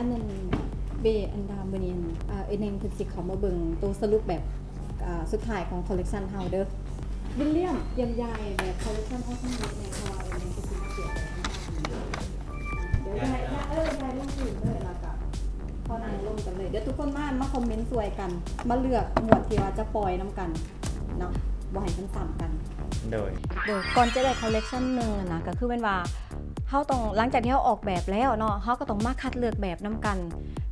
อันนั้นเบอันดามเบเนียนเอเนงคือสิเขามาเบิ่งตัวสรุปแบบสุดท้ายของคอลเลกชันเฮาเด้อวิลเลียมยังใหญ่แบบคอลเลกชันเฮาทั้งหมดในคอเอเนงคือสิมาเกี่ยวกับเดี๋ยวได้ลงถึงเลยแล้วก็พอนางลงกันเลยเดี๋ยวทุกคนมาคอมเมนต์สวยกันมาเลือกหมวดที่ว่าจะปล่อยน้ำกันเนาะบ่ให้มันซ้ำกันโดยก่อนจะได้คอลเลกชันหนึ่งนะก็คือเป็นว่าเขาต้องหลังจากที่เขาออกแบบแล้วเนาะเขาก็ต้องมาคัดเลือกแบบน้ำกัน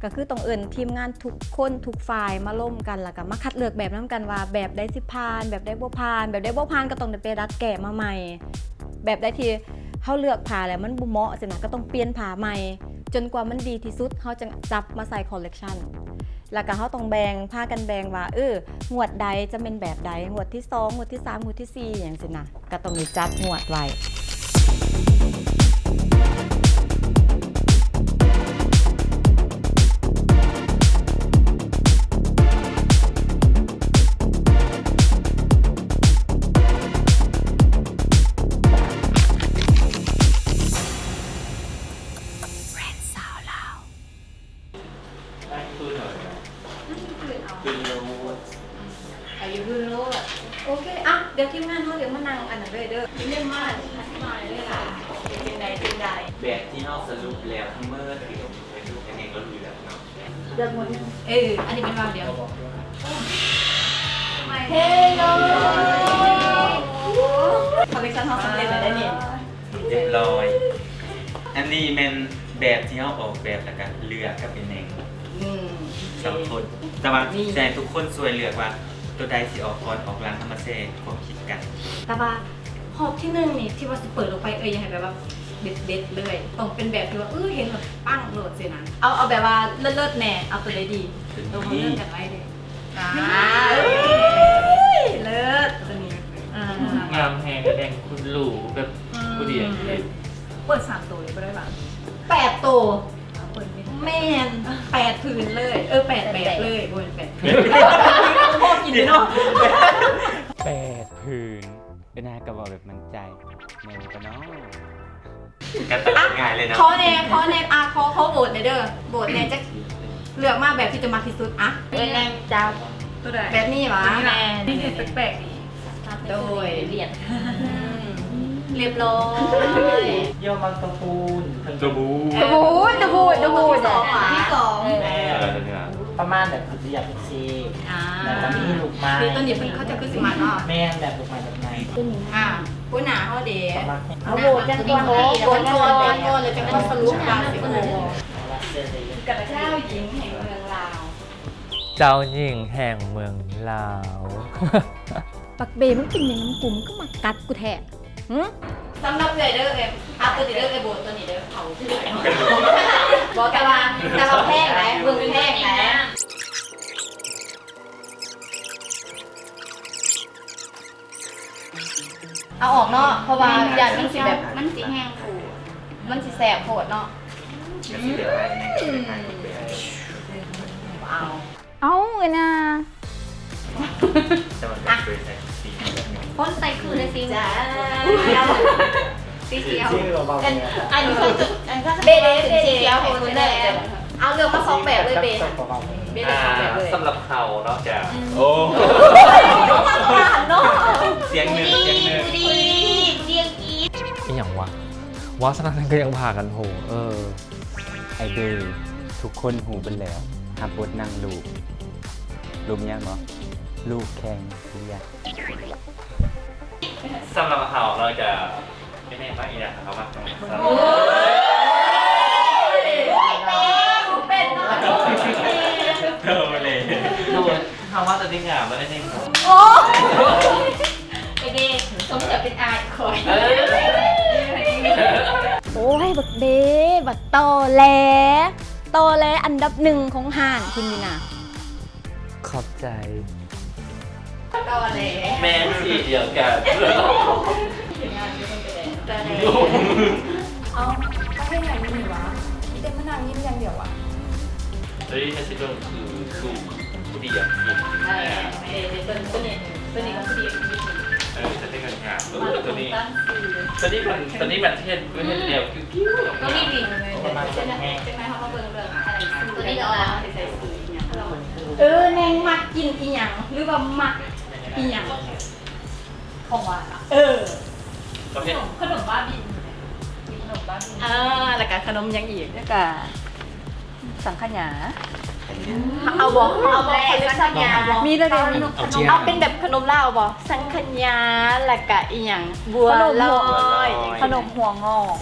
ก็คือต้องเอิญทีมงานทุกคนทุกฝ่ายมาร่วมกันแล้วก็มาคัดเลือกแบบน้ำกันว่าแบบได้สิผ่านแบบได้บ่ผ่านแบบได้บ่ผ่านก็ต้องไปรัดแกะมาใหม่แบบได้ที่เขาเลือกผ่าแล้วมันบ่เหมาะสินะก็ต้องเปลี่ยนผ่าใหม่จนกว่ามันดีที่สุดเขาจะจับมาใส่คอลเลกชันแล้วก็เขาต้องแบ่งผ้ากันแบ่งว่าหมวดใดจะเป็นแบบใดหมวดที่2หมวดที่3หมวดที่4อย่างสินะก็ต้องมีจัดหมวดไว้โอเคอ่ะเดี๋ยวทีมงานเขาเดี๋ยวมานั่งอันนั้นเลยเด้อเรื่องมากอธิบายเลยค่ะเป็นใดแบบที่นอกสรุปแล้วทั้งเมื่อที่ผมไปดูกันเองก็รู้แล้วเนาะเรื่องหมดอันนี้เป็นวางเดียวเฮ้ยโลคอลเลคชันเขาสำเร็จแล้วเนี่ยเรียบร้อยอันนี้เป็นแบบที่เขาออกแบบแล้วกันเลือกก็เป็นเองสองคนแต่ว่าแจ้งทุกคนช่วยเลือกว่าตัวใดสิออกก่อนออกหลังธรรมเซ่ความคิดกันแต่ว่าหอบที่1นี่ที่ว่าสิเปิดออกไปยังไงแบบว่าเด็ดเลยต้องเป็นแบบที่ว่าเห็นแบบปั้งโหลดสินะเอาแบบว่าเลิศแน่เอาตัวใดดีเราเริ่มกันไว้เลยเลิศตัวนี้งามแหงแดงคุณหลูแบบผู้เดียนเปิด3ตัวเลยก็ได้ป่ะ8ตัวแม่น8ผืนเลย8แบบเลยบน8พ่อกินเนาะ8ผืนเป็นนากระบอกแบบมั่นใจแม่ก็เนาะกันตัดง่ายเลยนะขอแน่ขอโหวตเด้อโหวตแน่จะเลือกมาแบบที่จะมาที่สุดอะเป็นแรงจับตัวใดแบบนี้หรอนี่แปลกๆโดยเรียบร้อยเยี่ยมมันตะปูนตะบูที่สองประมาณแบบเรียบซีแต่ก็มีลูกไม้คือต้นนี้เป็นเขาจะขึ้นสิมาเนาะแม่แบบลูกไม้แบบไหนผู้หนาเขาเด๋เอาโบจังก่อนเลยจะมาสรุปการสิโอกับเจ้าหญิงแห่งเมืองลาวเจ้าหญิงแห่งเมืองลาวปักเบมันกินในน้ำกุ้มก็มากัดกูแทะสำหรับเลยเด้อตัวนี้เด้อโบตัวนี้เด้อเขาที่ไหนบอกแต่ว่าแพงไหมเมืองแพงไหมเอาออกเนาะเพราะว่าอย่างมันสิแบบมันสิแห้งผูมันสิแสบโผดเนาะเอาเงินนะคนใส่คือในซีจ้าสีเขียวอันนี้ก็เบเดสีเขียวให้คุณได้เอาเรื่องมา2แบบเลยเบได้2แบบเลยสำหรับเขาเนาะจ้ะโอ้เสียงหนึ่งดีเรียงกีนี่อย่างวะสนันก็ยังพากันโหไอเบย์ทุกคนหูเป็นแล้วหาบทนั่งลูกยังเหรอลูกแข่งเรียนสำหรับเขาเราจะไม่แน่ว่าอีกนะครับว่าเป็นเนาะเลยคำว่าตัวนี้งามแล้วได้ไหมโอ้ไอเด็กสมจะเป็นอายคอยโอ้ยบักเบ้บักโตแลอันดับ1ของห่านคุณนี่นะขอบใจโตแลแม่สีเดียวกันเอาไปให้ไหนนี่วะเต็มมะนาวยิ้มอย่างเดียวอะเฮ้ยไม่ใช่เรื่องคือลูกผู้ดีอย่างกินตัวนี้ก็ผู้ดีอย่างกินจะได้เงินงานตัวนี้มันเทศเดียวคิ้วก็มีดิ่งเลยใช่ไหมเขามาเบิ่งอะไร นี่ก็ลาใส่สีเนี่ย แนงมักกินอีหยังหรือว่ามักอีหยัง ของหวานอ่ะ ประเภท ขนมบ้าบินขนมบ้าบิน แล้วก็ขนมยังอีกแล้วก็สังขยาเอาบ่คอลเลคชั่นยามีแล้วเดี๋ยวนี้เอาเป็นแบบขนมลาวบ่สังขยาแล้วก็อีหยังบัวลอยขนมหัวงอก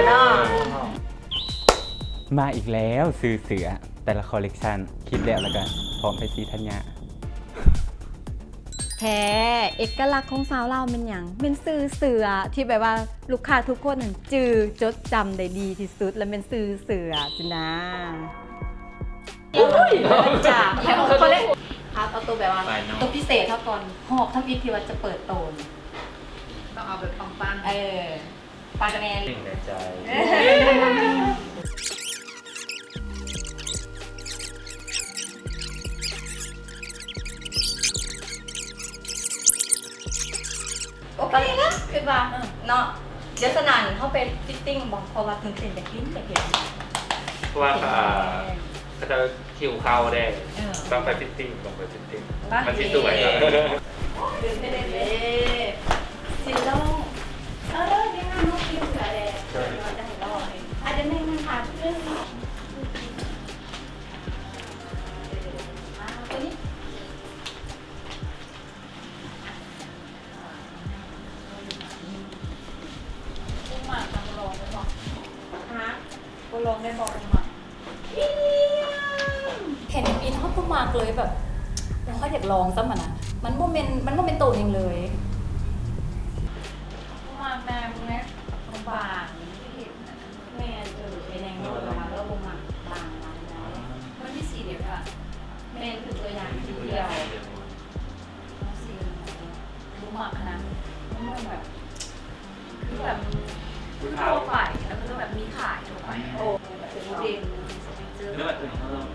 เนาะ มาอีกแล้วซื้อเสือแต่ละคอลเลกชันคิดแล้วกันพร้อมไปซีธัญญา แท้เอกลักษณ์ของสาวลาวเป็นหยังเป็นสื่อเสือที่แบบว่าลูกค้าทุกคนนั่นจือจดจำได้ดีที่สุดและเป็นสื่อเสือสินะจ้าเขาเล่นครับเอาตัวแบบว่าตัวพิเศษเท่าก่อนหอบถ้าพิธีว่าจะเปิดโตน ต้องเอาแบบปังๆ ปากแนน หนึ่งในใจ โอเคนะคือว่าเนาะเดี๋ยวสนานเขาเป็นฟิตติ้งบอกเพราะว่าถึงเส้นจะกินจะเห็น เพราะว่าเขาจะคิวเข้าได้ต้องไปฟิตติ้งต้องไปฟิตติ้งมันที่สวยครับ เดินไปเลยสิโลเดี๋ยวงานน้องกินเสือเลยจะให้รออาจจะไม่มันขาดเรื่องตัวนี้มาทำลองได้บอกฮะกูลองได้บอกมาเห็นอีท็อปก็มากเลยแบบแล้วเขาอยากลองซ้ำนะมันโมเมนต์โตยังเลยมาแม่เนี่ยบางแม่เป็นแนงโลมาแล้วลงมาบางมันมีสีเดียวค่ะแม่คือตัวอย่างสีเดียวสีรู้มากนะมันแบบคือแบบทั่วไปแล้วก็แบบมีขายทั่วไปโอ้เป็นเด่น เรื่องอื่นเขาต้อง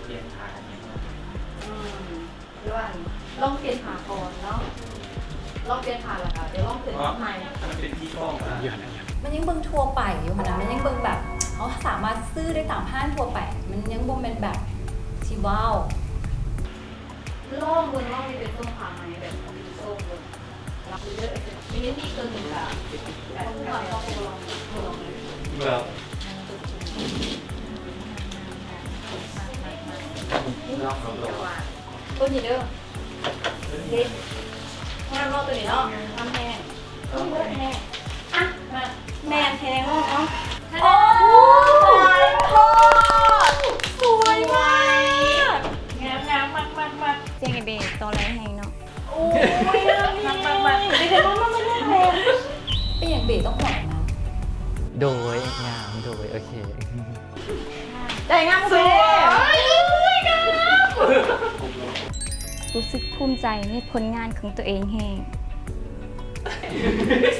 เรียนทางนี้ ด้วยลองเปลี่ยนผ่าก่อนเนาะลองเปลี่ยนผ่าแล้วค่ะเดี๋ยวลองเปลี่ยนใหม่ มันเป็นที่ป้องอะ มันยังเบิ่งทัวร์ไปอยู่ค่ะนะมันยังเบิ่งแบบเขาสามารถซื้อได้ตามห้างทัวร์ไปมันยังบ่เป็นแบบที่ว้าว ลองบนลองนี่เป็นส้มผ่าไหมแบบส้มบนรับเยอะมีนิดเกินหนึ่งค่ะแบบต้องลองลองเลย เมื่อ ตัวนี้เด้อเฮ็ดให้เราตัวนี้เนาะทำแห้งต้องเลือกแห้งอ่ะมาแม่แห้งเนาะโอ้ยโคตรสวยมากงามมากเจงไอเบย์ตัวไรแห้งเนาะโอ้ยมากเดี๋ยวมาแห้ง เป็นอย่างเบสต้องหวานนะ โดยงามโดยโอเค ได้งามสวยรู้สึกภูมิใจในผลงานของตัวเองแห้ง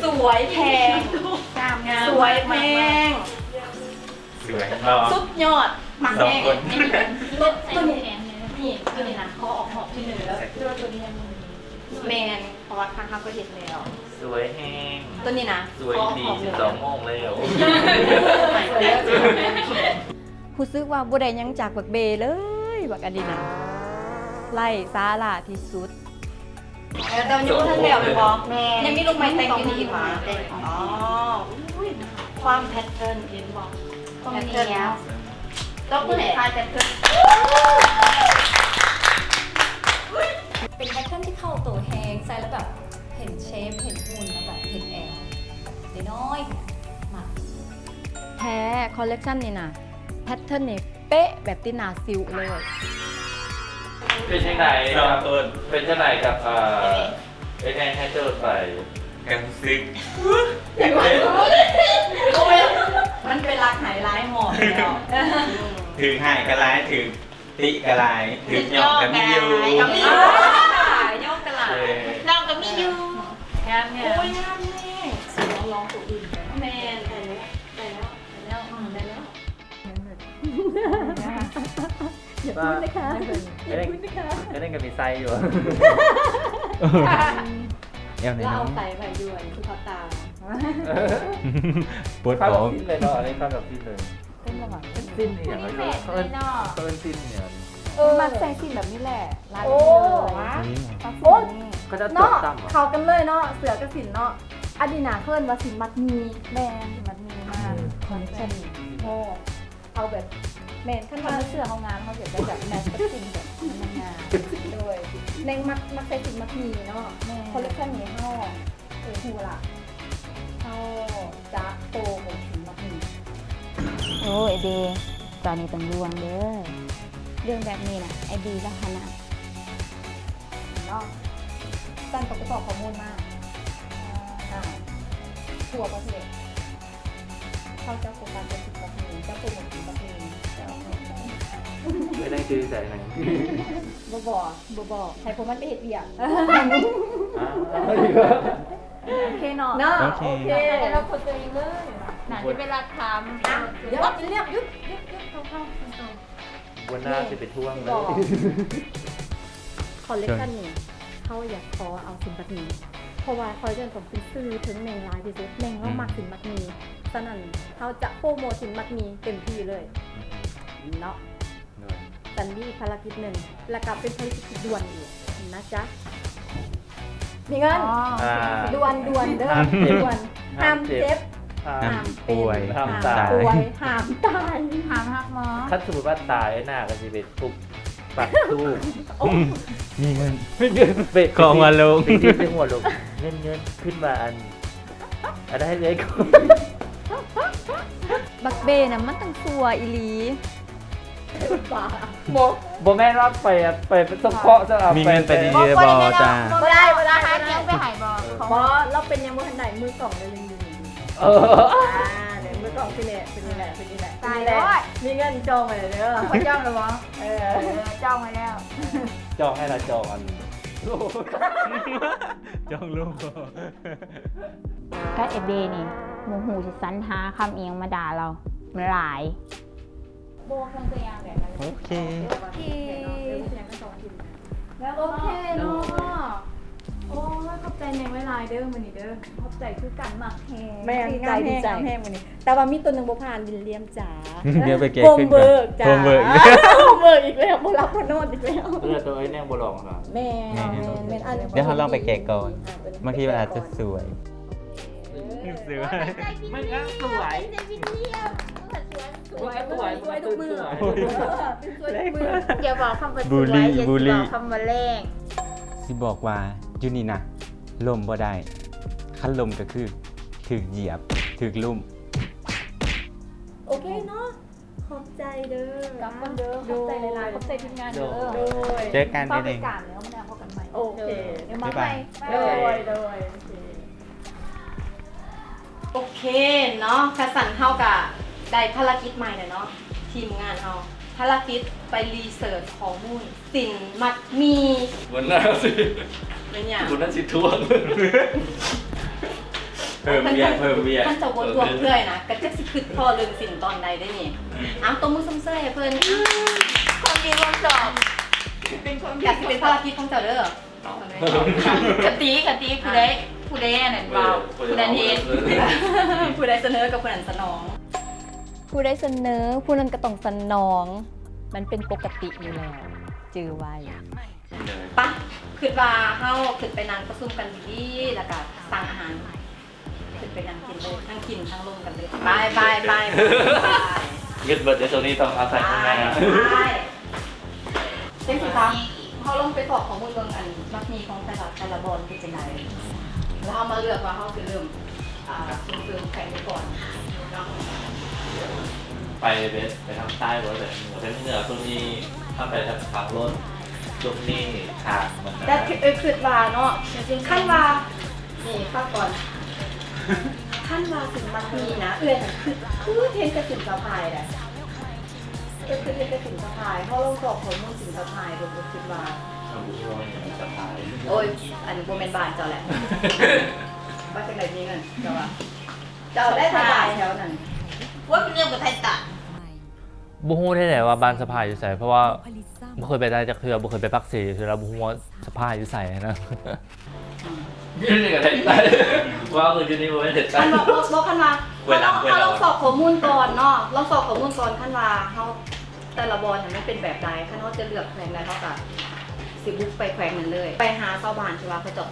สวยแพงสวยแพง สวยรอ สุดยอดหมัก สอง แห้ง คน ตัวนี้นี่ตัวนี้นะเขาออกหอบที่หนึ่งแล้วตัวนี้แมนเพราะว่าครั้งก็เห็นแล้ว สวยแห้ง ตัวนี้นะ สวยดี12 โมงแล้ว ผู้ซึกว่าบุได้ยังจากบักเบเลยบักอดีนะไล่ซาลาที่สุดแต่ยังไม่ทันแล้วหรือเปล่ายังมีลูกไม้แต่งอยู่นี่อีกหรออ๋อความแพทเทิร์นเห็นบอกตรงนี้ต้องผู้ไหนทายแพทเทิร์น เป็นแพทเทิร์นที่เข้าตัวแฮงใส่แล้วแบบเห็นเชฟเห็นหุ่นแล้วแบบเห็นแอลเดี๋ยวน้อยมา แท้คอลเลกชันนี่นะแพทเทิร์นนี่เป๊ะแบบตินาซิลเลย เป็นช่างไหน สอง ครับ คน เป็นช่างไหนกับเป็นไงให้เจ้าไป กันซึก มันเป็นรักหายร้ายหมดแล้ว ถึงหายกระไรถึงติกระไรถึงหยอกกันไม่อยู่ ย่อกระหล่ เออ เราก็มีอยู่ ำงามเนี่ยโอ้ยงามเนี่ยสีร้องตัวอื่นแมนได้แล้วอย่าพูดนะคะอย่าพูดนะคะ ก็เล่นกับมีไซอยู่เอวไหน แล้ว น้อ เอา ง ใส่ไปด้วยคือเขาตา ปวด เข้า ท้ กั อบ ง พี่เลยเนาะอันนี้เข้ากับพี่เลย แต่ คุ้มละหว่าง สิ้นอย่างไร แม่เลยเนาะ เพิ่นสิ้นเนี่ย มักใส่สินแบบนี้แหละลาย โอ้ นี้เลย นี่ มัก โอ้ สินนี้ ก็จะตก เนาะ ต่ำอ่ะ เข้ากันเลยเนาะเสือกับสินเนาะอดีนาเพิ่นว่าสินมัดมี แบรนด์ที่มันมีมากคอนเซ็ปต์ โอ้เอาแบบ แบรนด์ขั้นมาเสื้อเขางานเขาเสียได้แบบแมสกับสินแบบมันงาน โดยแนงมักใส่สินมัดมีเนาะ แม่ คอลเลคชันนี้เฮาฮูล่ะเฮาจะโตของสินมัดมี โอ้ยเดตอนนี้ต้องรวงเด้อเรื่องแบบนี้นะไอดีแล้วขนาด เนาะตั้งประกอบข้อมูลมากทั่วประเทศเขาจะโฟกัสเป็นสินมัดมีจะโปรโมทสินมัดมีจะเอา ไม่ได้ชื่อใจไหน บ่ให้ผมมันไปเฮ็ดเวียก โอเคเนาะ เนาะ โอเค โอเค แต่เราคนตัวเองเลยหนาที่เวลาทำ เดี๋ยวกินเรียบยุบเข้า วันหน้าจะไปท่วงเล บอก ย คอลเลคชันนี้เขาอยากขอเอาสินบัตนีเพราะว่าคอลเลคชันของคุณซื้อถึงแมงลายที่สุดแมงเรามักสินบัตนีฉะนั้นเขาจะโปรโมทสินบัตนีเต็มที่เลยเนาะสันดี้ภารกิจหนึ่งแล้วก็เป็นภารกิจที่ด่วนอีกนะจ๊ะมีเงิน ด่วนเด้อด่วนห้ามเจ็บ ห้ามป่วย ห้าม ห้าม ตาย ป่วยห้ามตาย ถามฮักหมอ ถ้าสมมติว่าตายหน้าก็จะเป็นปุ๊บปักตู้ มีเงิน เบ็ด ของมาลง ปีที่เป็นหัวลงเงินขึ้นมาอันได้เลยก็ บักเบน่ะมันตั้งสัวอีหลี โบแม่นว่าไปสมเคราะห์จะเอา มี ไป เงินไปดีเยอะบอจ้า ไม่ได้ หาเลี้ยงไปหายบอ เพราะเราเป็นยังบ่ทันได้มือกล่องเลยยังอยู่ เออ เดี๋ยวมือกล่องเป็นนี่แหละเป็นนี่แหละ ตายแล้ว มีเงินจองไปเลยเด้อ เขาจ้องหรือวะ เอ จ้องไว้แล้ว จองให้เราจองอัน จ้องลูก ก็เอเดนี่หมูหูจะสันหาคำเอียงมาด่าเรามันหลาย โบคงตัวอย่างแบบ โอเค แล้วโอเคเนาะโอ้ยขอบใจแมงไว้ลายเด้อมื้อนี้เด้อขอบใจคือกันมากแฮง แม่ง ดีใจ งามแฮง ดีใจ งามแฮง มื้อนี้ แต่ว่ามีตัวหนึงบ่ผ่านวิลเลียมจ๋า เดี๋ยวไปเก็บ โฮม ขึ้นก่ เบิ อน ร์กจ้า โฮมเบิร์ก โฮมเบิร์กอีกแล้วบ่รับพโนดอีกแล้ว เพื่อตัวไอ้แน่งบลองเหรอ แม่แม่อัน เดี๋ยวเขาลองไปแกะก่อนบางทีมันอาจจะสวย สวย ไม่งั้นสวย สวยทุกมือ สวย อย่าบอกคำว่าส บู ว ล ย ลี่ อย่า บูลลี่ บอกคำว่าแรง สิบอกว่าอยู่นี่นะลมบ่ได้คันลมก็คือถึกเหยียบถึกลุ่ม โอเคเนาะขอบใจเด้อก ลับกันเด้อขอบใจหลายๆขอบใจทีมงานเด้อ โดย เจอกัน เข้า เด้อ ไป เอง การแล้วมันเอาพบกันใหม่ โอเค เดี๋ยวมา บ๊าย ให บา ม่ ย โดยโอเคเนาะกระสันเฮากะได้ภารกิจใหม่เลยเนาะทีมงานเฮาภารกิจไปรีเสิร์ชข้อมูลสินมัดมี วันหน้าสิ เป็นอย่าง คุณน่าสิท่วงเพิ่มเบียร์เพิ่มเบียร์ ท่านจะวนรวมเพื่อยนะก็จะสิคิดพอเรื่องสินตอนใดได้นี่อ้าวตัวมือซ้ำเซ้ยเพิ่น ความดีความสอบ อยากสิเป็นภารกิจของเจ้าเด้อก ะตีผู้ใดอันนั้นเบาผู้นั้นเฮ็ด ผู้ใดเสนอกับผู้นั้นสนอง ผู้ได้เสนอผู้นั้นก็ต้องสนอง มันเป็นปกติอยู่แล้วจือไว้ ปะคิดว่าเฮาขึ้นไปนั่งประชุมกันดีๆแล้วก็สั่งอาหารขึ้นไปนั่งกินเลยทั้งกินทั้งลมกันเลยบาย เงินเบิดเดี๋ยวตัวนี้ต้องอาศัยข้างในนะ เจ๊สิคะเขาลงไปสอบข้อมูลเรื่องอันมักมีของแต่ละบอลเป็นยังไงแล้วเอามาเลือกว่าเขาจะเริ่มส่งเสริมแข่งไปก่อนเนาะ ไปเบสไปทางใต้หมดเลยหมดทั้งเหนือตรงนี้ถ้าไปทางทางรถตรงนี้ทางมัน แต่คือว่าเนาะขั้นว่านี่ฟังก่อนขั้นว่าถึงมักมีนะคือเทนจะสินสะพายแหละคือเทนจะสินสะพายเขาลงสอบข้อมูลสินสะพายบนคิดว่า ทางบุรีรัมย์จะพาย โอ้ยอันนี้โบเมนบานเจ้าแหละว่าจะไหนมีเงินเจ้าว่าเจ้าได้สบายแถวนั้น ว่าเป็นเรื่องกับไทยตัด บุฮู้ได้ไหนว่าบ้านสะพายอยู่ใส่เพราะว่าบ่เคยไปได้จากเทือบ่เคยไปพักสีคือเราบุฮู้ว่าสะพายอยู่ใส่นะนี่กับไทยใต้ว่าคือที่นี่บ่ได้เด็ดใต้ คันบอกคันว่า ควรรับควร เรา ร ล อ องสอบข้อมูลก่อนเนาะลองสอบข้อมูลก่อนขั้นว่าเขาแต่ละบอลเนี่ยมันเป็นแบบใดขั้นเขาจะเลือกแขวงใดเขากับสิบุกไปแขวงนั้นเลย ไปหาชาวบ้านที่ว่าเขาเจะ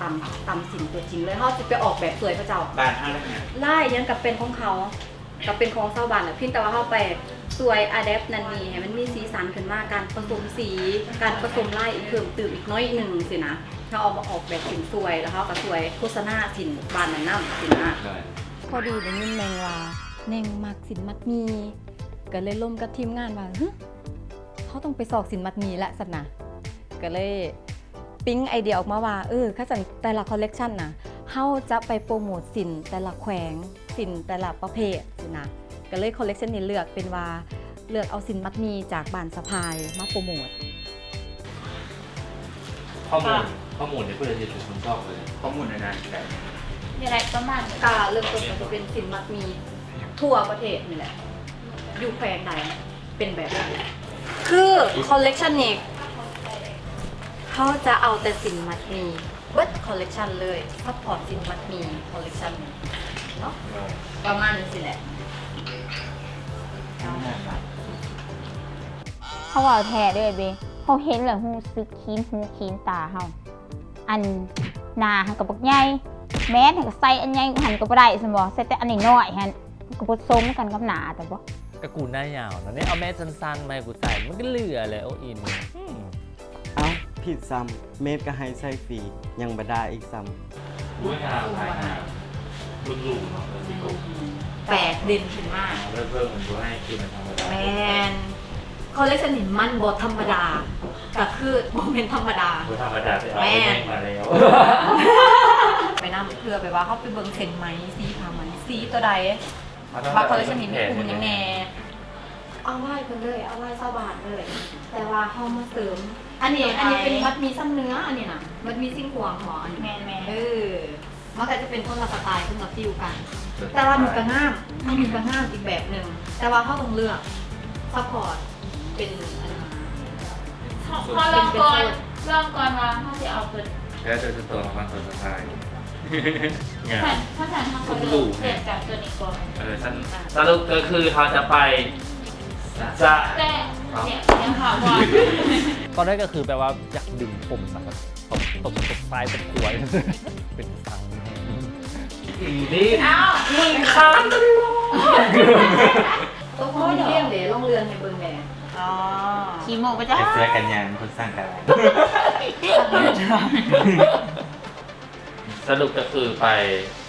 ตำสินตัวจริงเลยเขาจะไปออกแบบสวยพระเจ้า บ้านห้าแล้วเนี่ย ไล่ยังกับเป็นของเขากับเป็นของชาวบ้านแหละเพียงแต่ว่าเขาไปสวยอะแดปนั่นนี่ให้มันมีสีสันขึ้นมาการผสมสีการผสมลายอีกเพิ่มเติมอีกน้อยหนึ่งสินะเขาเอามาออกแบบสินสวยแล้วเขาก็สวยโฆษณาสินบ้านนั้นน้ำสินะ พอดีได้ยินแมงว่าแนงมักสินมัดหมีก็เลยร่วมกับทีมงานว่าเขาต้องไปสอกสินมัดหมีและสันนะก็เลยปิ๊งไอเดียออกมาว่าข้าจังแต่ละคอลเลกชันนะเขาจะไปโปรโมทสินแต่ละแขวงสินแต่ละประเภทสินะก็เลยคอลเลกชันนี้เลือกเป็นว่าเลือกเอาสินมัดหมีจากบานสะพายมาโปรโมท ข้อมูลเนี่ยเพื่อจะเป็นคนชอบเลย ข้อมูลในนั้นแบบ มีอะไรประมาณ กาเริ่มต้นก็จะเป็นสินมัดหมีทั่วประเทศนี่แหละอยู่แขวงใดเป็นแบบนั้นคือคอลเลกชันนี้เขาจะเอาแต่สินมัดหมีเบิร์ดคอลเลกชันเลยซัพพอร์ตสินมัดหมีคอลเลกชันเนาะประมาณนี้สิแหละ เขาว่าแท้เด้อเบเขาเห็นแล้วหูซึกคีนหูคีนตาเฮาอันหน้าหันกับบักใหญ่แม้หันก็ใส่อันใหญ่หันก็บ่ได้ซั่นบ่ใส่แต่อันน้อยๆหันก็บ่สมกันกับหน้าแต่บ่ ก็กูหน้ายาวนะเนี่ยเอาแม่สั้นๆมาให้กูใส่มันก็เหลือเลยโอ้อิน เอ้าผิดซ้ำเมตรก็ให้ใส่ฟรียังบ่ได้อีกซ้ อุ้ยงามภายงามรุ่นลูกเนาะแล้วสิโก แปลกเด่นขึ้นมาก เริ่มมันดูให้คือมันธรรมดา แมนคอลเลกชันนี้มันบอธรรมดาก็คือโมเมนต์ธรรมดา คือธรรมดาไปเอาไปแม่งมาแล้ว ไปนำเพื่อไปว่าเขาไปเบิ่งเส้นไหมสีผ้าไหมสีตัวใดว่าคอลเลกชันนี้มีกลุ่มยังแน่เอาไหว้เพิ่นเลยเอาไหว้ชาวบ้านเลย แต่ว่าเขามาเสริม อันนี้เป็นมัดมีซ้ำเนื้ออันนี้นะมัดมีซิ่งควงหมออันนี้ แม่น มันก็จะเป็นคนละสไตล์คนละฟิลกัน แต่ว่าหนูกระง่ามมันมีกระง่ามอีกแบบหนึ่งแต่ว่าเขาต้องเลือกซัพพอร์ตเป็นอันนั้น พอลองก่อนลองก่อนว่าเขาจะเอาตัว แล้วจะตัวของมันตัวสุดท้ายงาม ถ้าฉันทำเขาจะเปลี่ยนจากตัวนี้ก่อน สรุปก็คือเขาจะไปจะ แต่เนี่ยยังหาว่า ตอนนั้นก็คือแปลว่าอยากดึงผมนะครับตบซ้ายตบขวาเป็นสัง นี่ อ้าว มึงค้าง ตัวคนเลี้ยงเดี๋ยวลองเรือนให้เบิ่งแหน่ ขี่โมกไปจ้า เสื้อกันยางคนสร้างกัน สรุปก็คือไป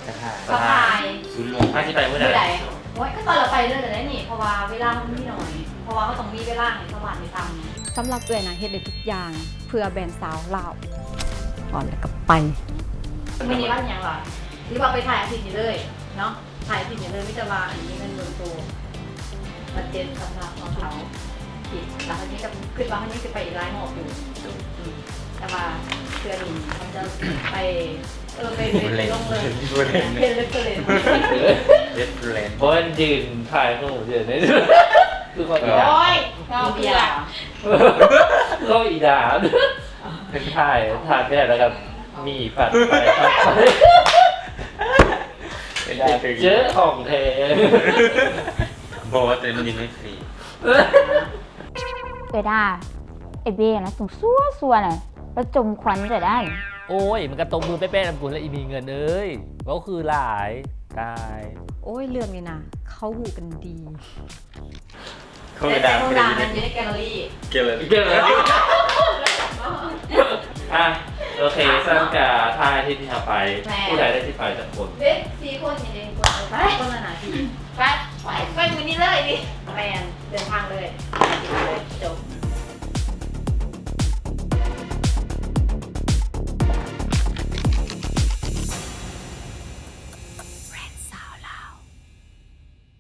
สะพาย สะพาย ชุดลง ถ้าที่ไปเมื่อไห ที่ไหน ร่ โอ้ยก็ตอนเราไปเรื่อยแต่ได้นี่เพราะว่าเวลามันมีหน่อย เพราะว่าเขาต้องมีเวลาให้สวัสดิ์ไปทำ สำหรับเอื้อยนะเฮ็ดได้ทุกอย่างเพื่อแบรนด์สาวลาวก่อนแล้วก็ไป ไม่มีบ้านยังหรอหรือว่าไปถ่ายอาทิตย์นี้เลยเนาะถ่ายอาทิตย์นี้เลยไม่จะว่าอันนี้เงินเงินตัวบัตเจ็ตสำหรับของเขาผิดแล้วอันนี้จะขึ้นว่าอันนี้จะไปอีกร้านหมอกอยู่แต่ว่าเพื่อนมันจะไปไปลงเลยเป็นเลยเป็นเลย เด็ดแลนด์ เพราะมันยืนถ่ายรูปยืนนี่คือคนอีดา โอ้ยเราเบียร์ ก็อีดาเป็นถ่ายแค่แล้วกันมีปัดไปปัดไปเจอของแท้ บอกว่าเต็มยินไม่ฟรี เวลาไอเบนะสูงซัวน่ะแล้วจมควันจะได้ โอ้ยมันกระตบมือเป๊ะๆลำกุนแล้วอีมีเงินเอ้ยก็คือหลายตาย โอ้ยเรื่องนี้นะเขาหูกันดี เขา แต่ ด่า โรงแรมมันอยู่ในแกลเลอรี่ เกลือ เกิดอะไรอ่ะโอเคสร้างกับท่ายที่ทำไปผู้ใดได้ที่ไปจากคน เด็ก4 คนอย่างเดียวคนไปคนละหนาที ไปมือนี้เลยดิ แมนเดินทางเลย ไ